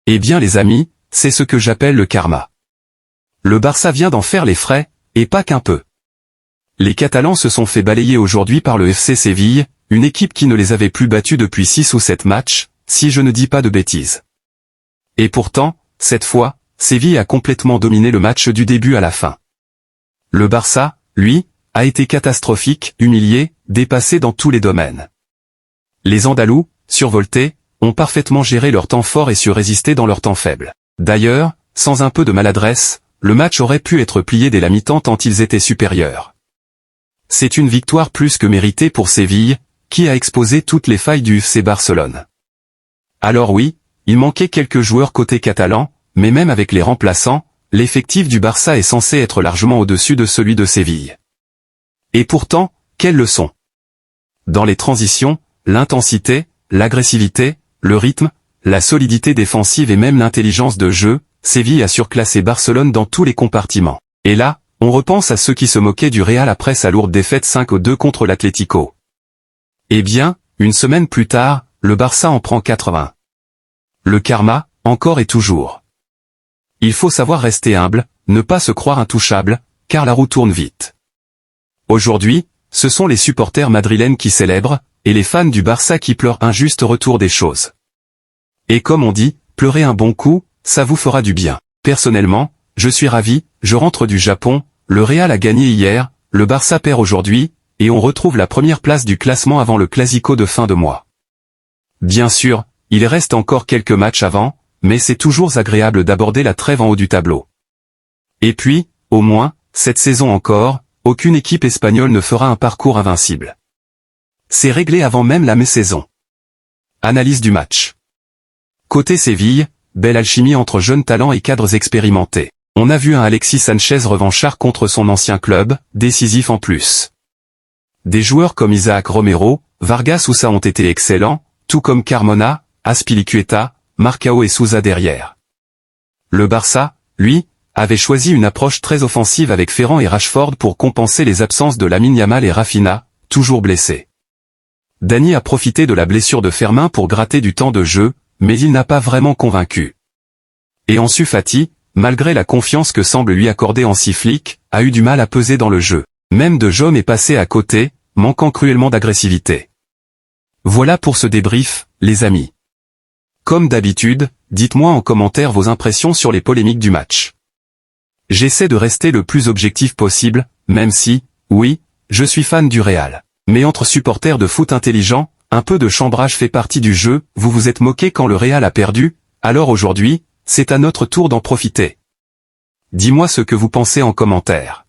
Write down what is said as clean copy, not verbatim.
Eh bien les amis, c'est ce que j'appelle le karma. Le Barça vient d'en faire les frais, et pas qu'un peu. Les Catalans se sont fait balayer aujourd'hui par le FC Séville, une équipe qui ne les avait plus battus depuis 6 ou 7 matchs, si je ne dis pas de bêtises. Et pourtant, cette fois, Séville a complètement dominé le match du début à la fin. Le Barça, lui, a été catastrophique, humilié, dépassé dans tous les domaines. Les Andalous, survoltés, ont parfaitement géré leur temps fort et su résister dans leur temps faible. D'ailleurs, sans un peu de maladresse, le match aurait pu être plié dès la mi-temps tant ils étaient supérieurs. C'est une victoire plus que méritée pour Séville, qui a exposé toutes les failles du FC Barcelone. Alors oui, il manquait quelques joueurs côté catalan, mais même avec les remplaçants, l'effectif du Barça est censé être largement au-dessus de celui de Séville. Et pourtant, quelle leçon! Dans les transitions, l'intensité, l'agressivité, le rythme, la solidité défensive et même l'intelligence de jeu, Séville a surclassé Barcelone dans tous les compartiments. Et là, on repense à ceux qui se moquaient du Real après sa lourde défaite 5-2 contre l'Atlético. Eh bien, une semaine plus tard, le Barça en prend 80. Le karma, encore et toujours. Il faut savoir rester humble, ne pas se croire intouchable, car la roue tourne vite. Aujourd'hui, ce sont les supporters madrilènes qui célèbrent, et les fans du Barça qui pleurent un juste retour des choses. Et comme on dit, pleurer un bon coup, ça vous fera du bien. Personnellement, je suis ravi, je rentre du Japon, le Real a gagné hier, le Barça perd aujourd'hui, et on retrouve la première place du classement avant le Classico de fin de mois. Bien sûr, il reste encore quelques matchs avant, mais c'est toujours agréable d'aborder la trêve en haut du tableau. Et puis, au moins, cette saison encore, aucune équipe espagnole ne fera un parcours invincible. C'est réglé avant même la mi-saison. Analyse du match. Côté Séville, belle alchimie entre jeunes talents et cadres expérimentés. On a vu un Alexis Sanchez revanchard contre son ancien club, décisif en plus. Des joueurs comme Isaac Romero, Vargas ou Sousa ont été excellents, tout comme Carmona, Azpilicueta, Marcao et Sousa derrière. Le Barça, lui, avait choisi une approche très offensive avec Ferran et Rashford pour compenser les absences de Lamine Yamal et Rafinha, toujours blessés. Dani a profité de la blessure de Fermin pour gratter du temps de jeu, mais il n'a pas vraiment convaincu. Et Ansu Fati, malgré la confiance que semble lui accorder Hansi Flick, a eu du mal à peser dans le jeu. Même De Jong est passé à côté, manquant cruellement d'agressivité. Voilà pour ce débrief, les amis. Comme d'habitude, dites-moi en commentaire vos impressions sur les polémiques du match. J'essaie de rester le plus objectif possible, même si, oui, je suis fan du Real. Mais entre supporters de foot intelligents, un peu de chambrage fait partie du jeu, vous vous êtes moqué quand le Real a perdu, alors aujourd'hui, c'est à notre tour d'en profiter. Dis-moi ce que vous pensez en commentaire.